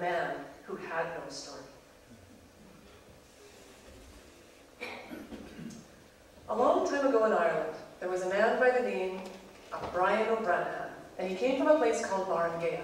man who had no story. A long time ago in Ireland, there was a man by the name of Brian O'Branahan, and he came from a place called Barangay.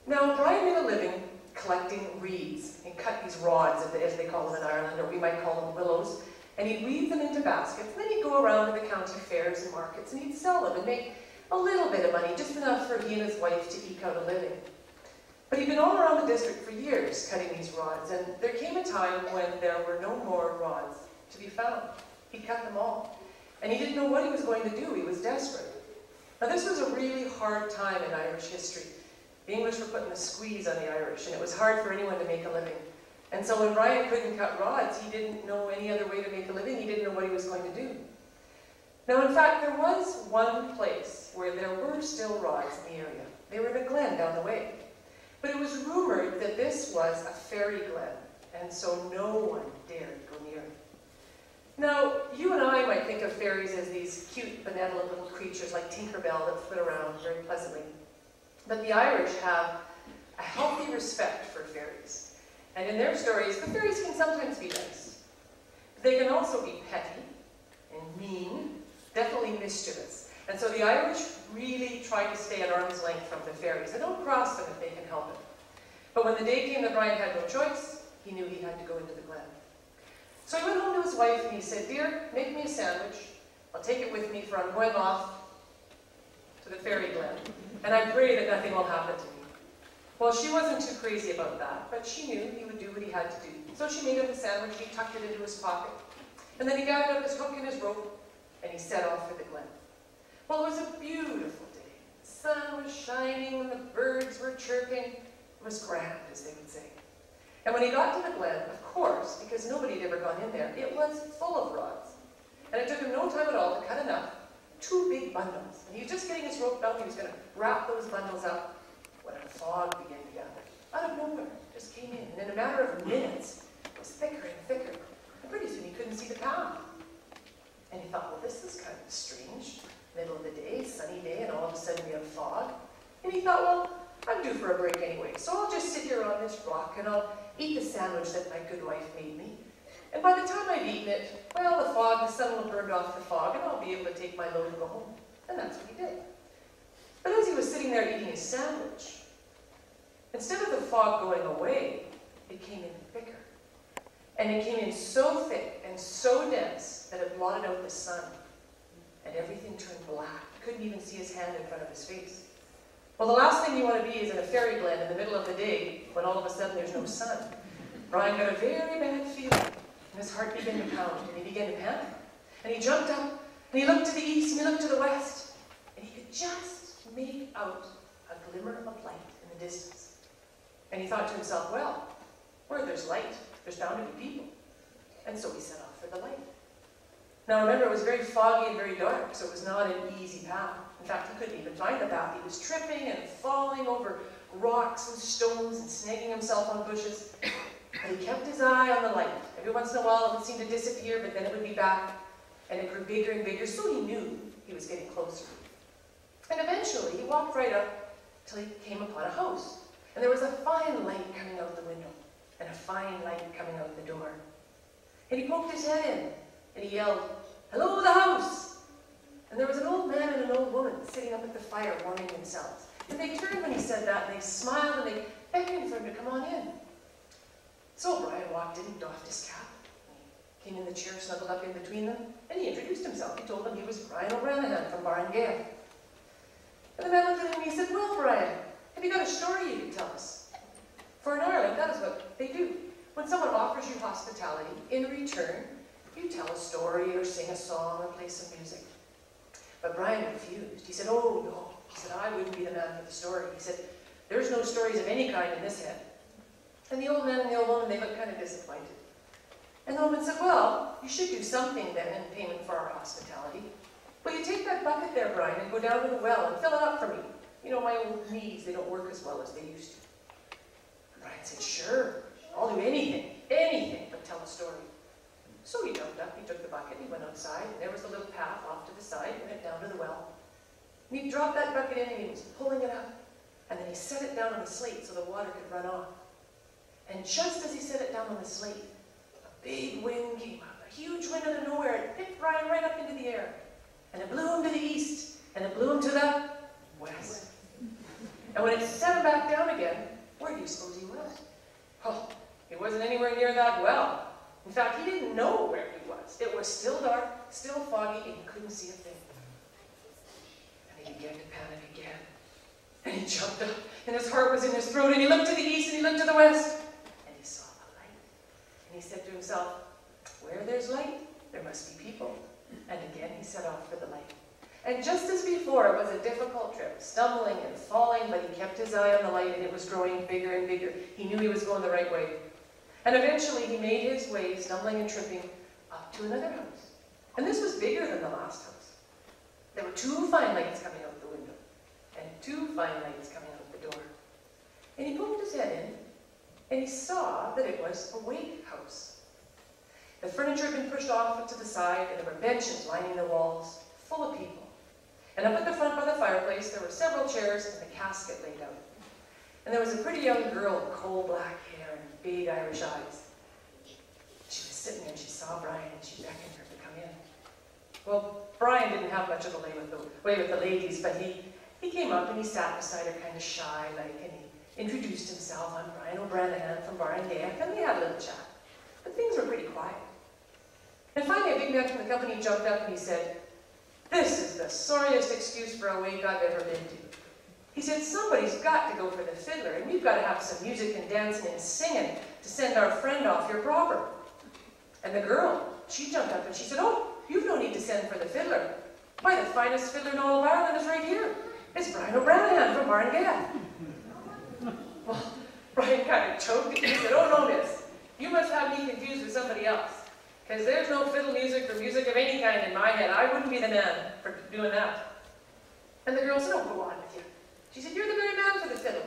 Now, Brian made a living collecting reeds. He cut these rods, as they call them in Ireland, or we might call them willows, and he'd weave them into baskets, and then he'd go around to the county fairs and markets, and he'd sell them and make a little bit of money, just enough for he and his wife to eke out a living. But he'd been all around the district for years cutting these rods, and there came a time when there were no more rods to be found. He cut them all, and he didn't know what he was going to do. He was desperate. Now, this was a really hard time in Irish history. The English were putting a squeeze on the Irish, and it was hard for anyone to make a living. And so when Brian couldn't cut rods, he didn't know any other way to make a living. He didn't know what he was going to do. Now, in fact, there was one place where there were still rods in the area. They were in a glen down the way. But it was rumored that this was a fairy glen, and so no one dared go near it. Now, you and I might think of fairies as these cute, benevolent little creatures like Tinkerbell that flit around very pleasantly. But the Irish have a healthy respect for fairies. And in their stories, the fairies can sometimes be nice. They can also be petty and mean, definitely mischievous. And so the Irish really try to stay at arm's length from the fairies. They don't cross them if they can help it. But when the day came that Brian had no choice, he knew he had to go into the glen. So he went home to his wife and he said, "Dear, make me a sandwich. I'll take it with me, for I'm going off to the fairy glen. And I pray that nothing will happen to me." Well, she wasn't too crazy about that, but she knew he would do what he had to do. So she made him a sandwich, he tucked it into his pocket, and then he gathered up his hook and his rope, and he set off for the glen. Well, it was a beautiful day. The sun was shining and the birds were chirping. It was grand, as they would say. And when he got to the glen, of course, because nobody had ever gone in there, it was full of rods. And it took him no time at all to cut enough, 2 big bundles. And he was just getting his rope out, he was going to wrap those bundles up, when a fog began to gather. Out of nowhere, it just came in. And in a matter of minutes, it was thicker and thicker. And pretty soon he couldn't see the path. And he thought, well, this is kind of strange. Middle of the day, sunny day, and all of a sudden we have fog. And he thought, well, I'm due for a break anyway, so I'll just sit here on this rock and I'll eat the sandwich that my good wife made me. And by the time I've eaten it, well, the sun will have burned off the fog, and I'll be able to take my load and go home. And that's what he did. But as he was sitting there eating his sandwich, instead of the fog going away, it came in thicker. And it came in so thick and so dense that it blotted out the sun. And everything turned black. He couldn't even see his hand in front of his face. Well, the last thing you want to be is in a fairy glen in the middle of the day when all of a sudden there's no sun. Brian got a very bad feeling, and his heart began to pound, and he began to panic. And he jumped up, and he looked to the east, and he looked to the west, and he could just make out a glimmer of light in the distance. And he thought to himself, well, where there's light, there's bound to be people. And so he set off for the light. Now remember, it was very foggy and very dark, so it was not an easy path. In fact, he couldn't even find the path. He was tripping and falling over rocks and stones and snagging himself on bushes. But he kept his eye on the light. Every once in a while it would seem to disappear, but then it would be back, and it grew bigger and bigger, so he knew he was getting closer. And eventually he walked right up till he came upon a house. And there was a fine light coming out the window, and a fine light coming out the door. And he poked his head in, and he yelled, "Hello, the house!" And there was an old man and an old woman sitting up at the fire warming themselves. And they turned when he said that, and they smiled, and they beckoned for him to come on in. So Brian walked in, he doffed his cap, he came in the chair, snuggled up in between them, and he introduced himself. He told them he was Brian O'Branahan from Barangay. And the man looked at him and he said, "Well, Brian, have you got a story you can tell us?" For in Ireland, that is what they do. When someone offers you hospitality, in return, you tell a story or sing a song or play some music. But Brian refused. He said, "Oh, no." He said, "I wouldn't be the man for the story." He said, "There's no stories of any kind in this head." And the old man and the old woman, they looked kind of disappointed. And the woman said, "Well, you should do something then in payment for our hospitality. Will you take that bucket there, Brian, and go down to the well and fill it up for me? You know, my old knees, they don't work as well as they used to." And Brian said, "Sure, I'll do anything but tell a story." So he jumped up, he took the bucket, he went outside, and there was a little path off to the side, and went down to the well. And he dropped that bucket in, and he was pulling it up, and then he set it down on the slate so the water could run off. And just as he set it down on the slate, a big wind came up, a huge wind out of nowhere. It picked Brian right up into the air. And it blew him to the east, and it blew him to the west. And when it set him back down again, where do you suppose he was? Oh, he wasn't anywhere near that well. In fact, he didn't know where he was. It was still dark, still foggy, and he couldn't see a thing. And he began to panic again. And he jumped up, and his heart was in his throat, and he looked to the east, and he looked to the west, and he saw a light. And he said to himself, where there's light, there must be people. And again he set off for the light. And just as before, it was a difficult trip, stumbling and falling, but he kept his eye on the light, and it was growing bigger and bigger. He knew he was going the right way. And eventually he made his way, stumbling and tripping, up to another house. And this was bigger than the last house. There were 2 fine lights coming out the window, and 2 fine lights coming out the door. And he poked his head in, and he saw that it was a wake house. The furniture had been pushed off to the side, and there were benches lining the walls, full of people. And up at the front by the fireplace, there were several chairs and a casket laid out. And there was a pretty young girl with coal-black hair and big Irish eyes. She was sitting there, and she saw Brian, and she beckoned her to come in. Well, Brian didn't have much of a way with the ladies, but he came up and he sat beside her kind of shy-like, and he introduced himself. I'm Brian O'Branahan from Barangay, and they had a little chat. But things were pretty quiet. And finally, a big man from the company jumped up and he said, this is the sorriest excuse for a wake I've ever been to. He said, somebody's got to go for the fiddler, and we've got to have some music and dancing and singing to send our friend off here proper. And the girl, she jumped up and she said, oh, you've no need to send for the fiddler. Why, the finest fiddler in all of Ireland is right here. It's Brian O'Branahan from Barangay. Well, Brian kind of choked and he said, oh no, miss, you must have me confused with somebody else. Because there's no fiddle music or music of any kind in my head. I wouldn't be the man for doing that. And the girl said, oh, go on with you. She said, you're the very man for the fiddle.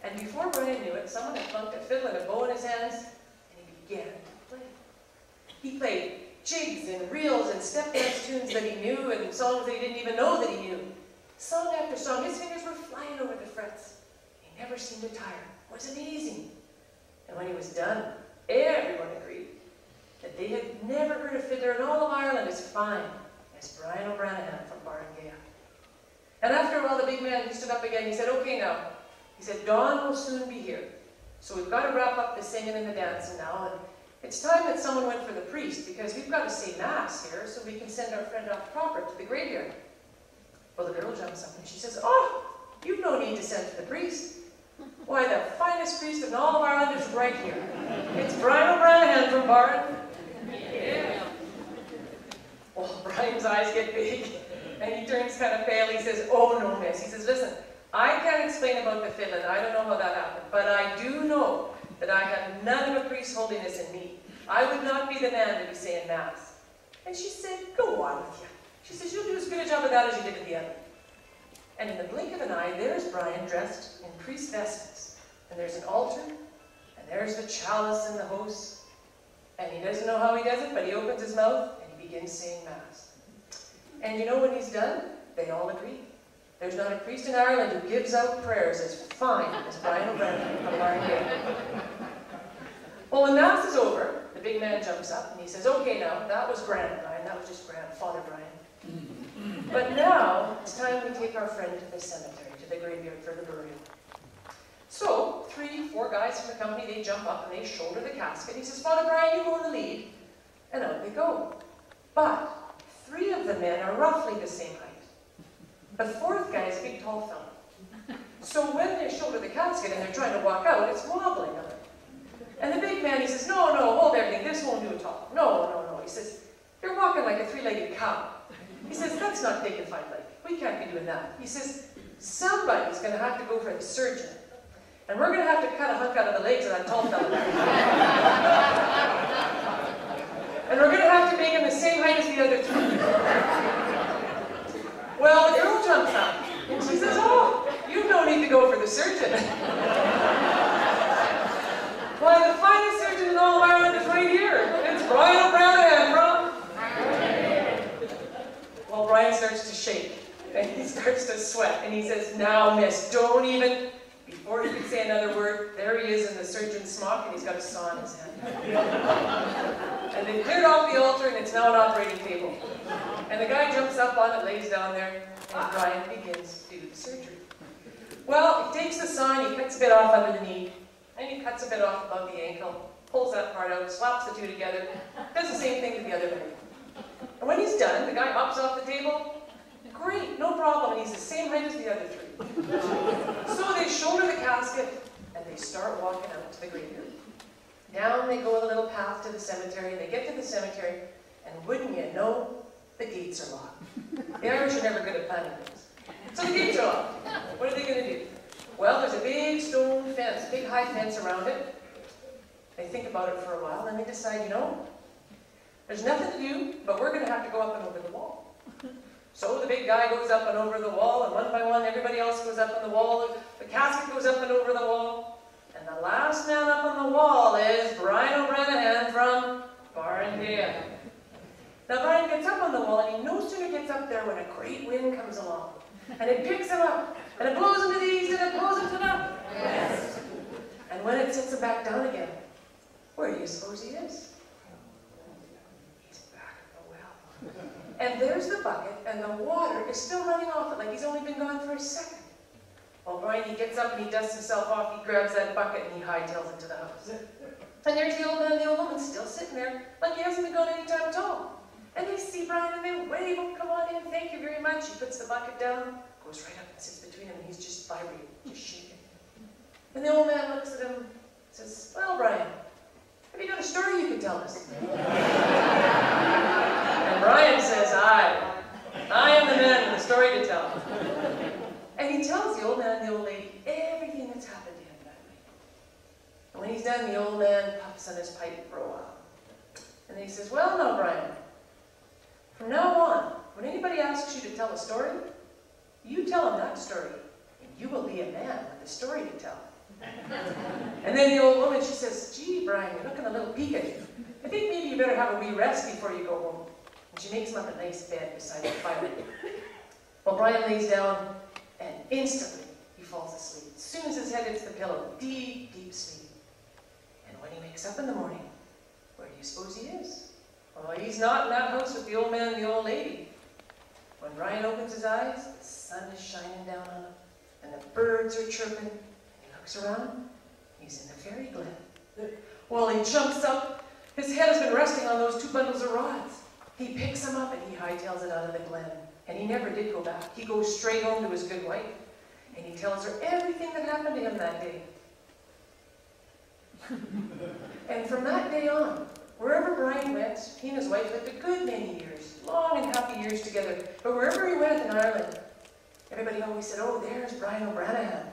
And before Brian knew it, someone had plunked a fiddle and a bow in his hands, and he began to play. He played jigs and reels and step dance tunes that he knew, and songs that he didn't even know that he knew. Song after song, his fingers were flying over the frets. He never seemed to tire. It was amazing. And when he was done, everyone agreed that they had never heard a fiddler in all of Ireland as fine as Brian O'Branahan from Barangay. And after a while, the big man, he stood up again, he said, okay now. He said, dawn will soon be here. So we've got to wrap up the singing and the dancing now, and it's time that someone went for the priest, because we've got to say mass here so we can send our friend off proper to the graveyard. Well, the girl jumps up and she says, oh, you've no need to send for the priest. Why, the finest priest in all of Ireland is right here. It's Brian O'Branahan from Barn. Yeah. Well, Brian's eyes get big, and he turns kind of pale. He says, oh no, miss. He says, listen, I can't explain about the fiddling. I don't know how that happened, but I do know that I have none of a priest's holiness in me. I would not be the man to be saying mass. And she said, go on with you. She says, you'll do as good a job of that as you did at the other. And in the blink of an eye, there's Brian dressed in priest vestments. And there's an altar, and there's the chalice and the host. And he doesn't know how he does it, but he opens his mouth and he begins saying mass. And you know when he's done? They all agree. There's not a priest in Ireland who gives out prayers as fine as Brian O'Branahan from Barangay. Well, when mass is over, the big man jumps up and he says, okay now, that was grand, Brian. That was just grand, Father Brian. But now, it's time we take our friend to the cemetery, to the graveyard for the burial. So, 3, 4 guys from the company, they jump up and they shoulder the casket. He says, Father Brian, you go in the lead. And out they go. But 3 of the men are roughly the same height. The 4th guy is a big, tall fellow. So when they shoulder the casket and they're trying to walk out, it's wobbling a little. And the big man, he says, no, no, hold everything. This won't do at all. No, no, no. He says, you're walking like a 3-legged cow. He says, that's not dignified like. We can't be doing that. He says, somebody's going to have to go for the surgeon. And we're going to have to cut a hunk out of the legs of that tall fella there. And we're going to have to make him the same height as the other 3. Well, the girl jumps up. And she says, oh, you've no need to go for the surgeon. Why, the finest surgeon in all of Ireland is right here. It's Brian O'Branahan from... Well, Brian starts to shake. And he starts to sweat. And he says, now, miss, don't even... surgeon's smock and he's got a saw in his hand. And they cleared off the altar and it's now an operating table. And the guy jumps up on it, lays down there, and Brian begins to do the surgery. Well, he takes the saw and he cuts a bit off under the knee, and he cuts a bit off above the ankle, pulls that part out, slaps the two together, does the same thing to the other leg. And when he's done, the guy hops off the table. Great, no problem, and he's the same height as the other three. So they shoulder the casket, and they start walking out to the graveyard. Down they go a little path to the cemetery, and they get to the cemetery, and wouldn't you know, the gates are locked. The Irish are never good at planning things. So the gates are locked. What are they going to do? Well, there's a big stone fence, big high fence around it. They think about it for a while, and they decide, you know, there's nothing to do, but we're going to have to go up and over the wall. So the big guy goes up and over the wall, and one by one, everybody else goes up on the wall. The casket goes up and over the wall. And the last man up on the wall is Brian O'Branahan from Barngaya. Now Brian gets up on the wall, and he no sooner gets up there when a great wind comes along. And it picks him up, and it blows him to the east, and it blows him to the west. And when it sets him back down again, where do you suppose he is? He's back at the well. And there's the bucket, and the water is still running off it like he's only been gone for a second. Well, Brian, he gets up and he dusts himself off, he grabs that bucket and he hightails it to the house. And there's the old man and the old woman still sitting there like he hasn't been gone any time at all. And they see Brian and they wave, oh, come on in, thank you very much. He puts the bucket down, goes right up and sits between them, and he's just vibrating, just shaking. And the old man looks at him and says, well, Brian, have you got a story you can tell us? And Brian says, I am the man with a story to tell. And he tells the old man and the old lady everything that's happened to him that night. And when he's done, the old man puffs on his pipe for a while. And then he says, well, now, Brian, from now on, when anybody asks you to tell a story, you tell them that story, and you will be a man with a story to tell. And then the old woman, she says, gee, Brian, you're looking a little peaked. I think maybe you better have a wee rest before you go home. And she makes him up a nice bed beside the fire. Well, Brian lays down, and instantly he falls asleep. As soon as his head hits the pillow, deep, deep sleep. And when he wakes up in the morning, where do you suppose he is? Well, he's not in that house with the old man and the old lady. When Brian opens his eyes, the sun is shining down on him, and the birds are chirping. He looks around, he's in the fairy glen. Well, he jumps up. His head has been resting on those 2 bundles of rods. He picks them up and he hightails it out of the glen. And he never did go back. He goes straight home to his good wife. And he tells her everything that happened to him that day. And from that day on, wherever Brian went, he and his wife lived a good many years, long and happy years together. But wherever he went in Ireland, everybody always said, oh, there's Brian O'Branahan.